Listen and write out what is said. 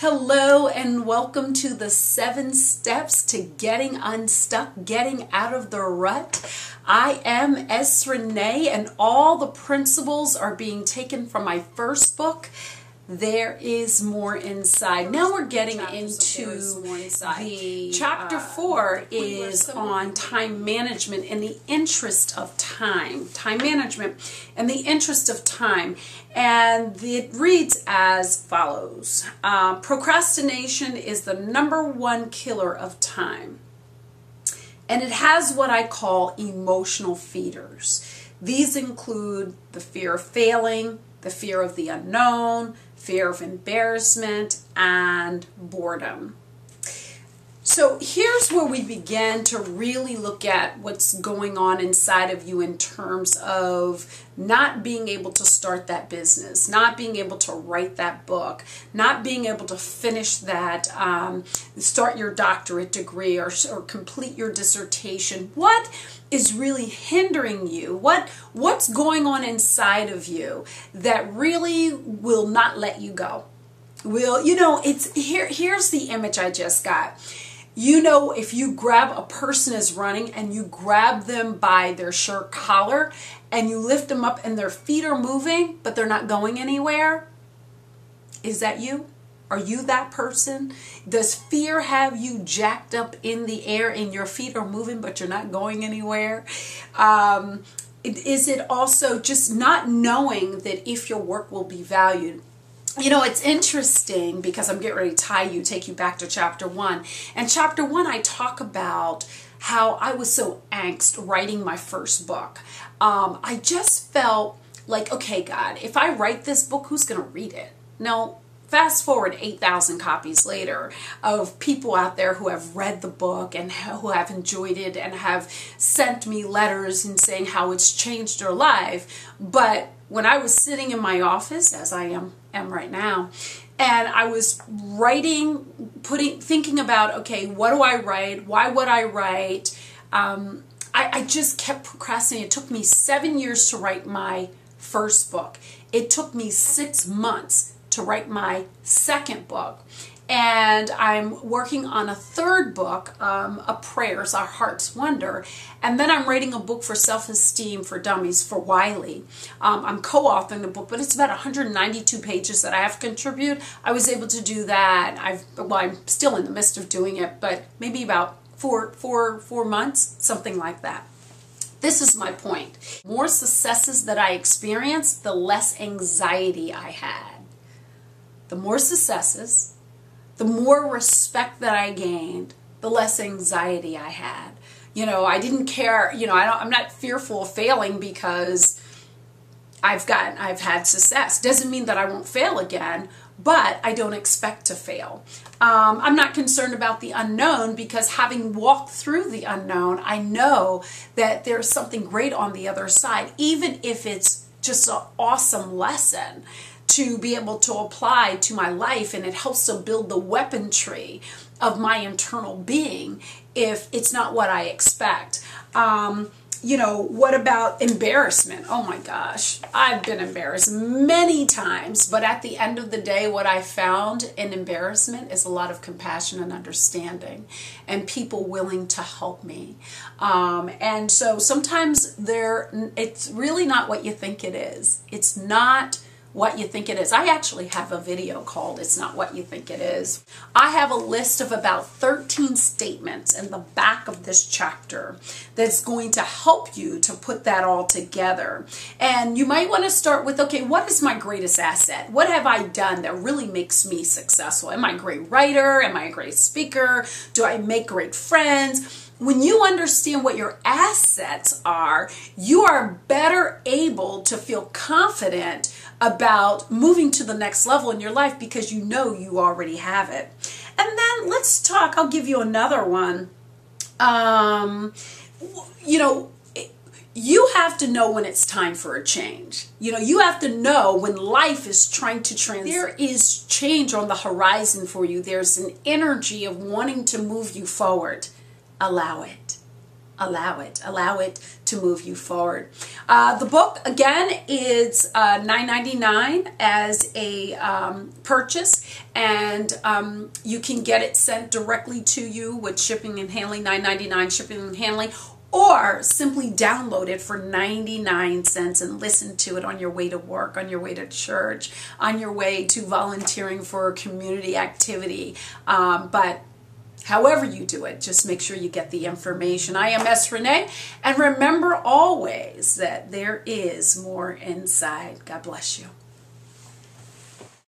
Hello and welcome to the 7 steps to getting unstuck, getting out of the rut. I am Renee and all the principles are being taken from my first book, There Is More Inside. Now we're getting into the chapter 4 is on time management in the interest of time. Time management in the interest of time. And it reads as follows. Procrastination is the #1 killer of time. And it has what I call emotional feeders. These include the fear of failing, the fear of the unknown, fear of embarrassment, and boredom. So here's where we begin to really look at what's going on inside of you in terms of not being able to start that business, not being able to write that book, not being able to finish that, start your doctorate degree or complete your dissertation. What is really hindering you? What's going on inside of you that really will not let you go? Here's the image I just got. You know, if you grab a person is running and you grab them by their shirt collar and you lift them up and their feet are moving, but they're not going anywhere. Is that you? Are you that person? Does fear have you jacked up in the air and your feet are moving, but you're not going anywhere? Is it also just not knowing that if your work will be valued? You know, it's interesting because I'm getting ready to take you back to chapter 1. And chapter 1, I talk about how I was so angst writing my first book. I just felt like, okay, God, if I write this book, who's going to read it? No. Fast forward 8,000 copies later of people out there who have read the book and who have enjoyed it and have sent me letters and saying how it's changed their life. But when I was sitting in my office, as I am right now, and I was writing, thinking about, okay, what do I write? Why would I write? I just kept procrastinating. It took me 7 years to write my first book. It took me 6 months to write my second book. And I'm working on a third book, A Prayers, Our Heart's Wonder. And then I'm writing a book for self-esteem for dummies for Wiley. I'm co-authoring the book, but it's about 192 pages that I have to contribute. I was able to do that. I'm still in the midst of doing it, but maybe about four months, something like that. This is my point. The more successes that I experienced, the less anxiety I had. The more successes, the more respect that I gained, the less anxiety I had. You know, I didn't care, I'm not fearful of failing because I've had success. Doesn't mean that I won't fail again, but I don't expect to fail. I'm not concerned about the unknown because having walked through the unknown, I know that there's something great on the other side, even if it's just an awesome lesson to be able to apply to my life, and it helps to build the weaponry of my internal being if it's not what I expect. What about embarrassment? Oh my gosh, I've been embarrassed many times, but at the end of the day, what I found in embarrassment is a lot of compassion and understanding and people willing to help me. And so sometimes it's really not what you think it is. It's not what you think it is. I actually have a video called It's Not What You Think It Is. I have a list of about 13 statements in the back of this chapter that's going to help you to put that all together. And you might want to start with, okay, what is my greatest asset? What have I done that really makes me successful? Am I a great writer? Am I a great speaker? Do I make great friends? When you understand what your assets are, you are better able to feel confident about moving to the next level in your life because you know you already have it. And then let's talk, I'll give you another one. You have to know when it's time for a change. You have to know when life is trying to transition. There is change on the horizon for you. There's an energy of wanting to move you forward. Allow it. allow it to move you forward. The book again is $9.99 as a purchase, and you can get it sent directly to you with shipping and handling, $9.99 shipping and handling, or simply download it for 99 cents and listen to it on your way to work, on your way to church, on your way to volunteering for a community activity. But however you do it, just make sure you get the information. I am Renee, and remember always that there is more inside. God bless you.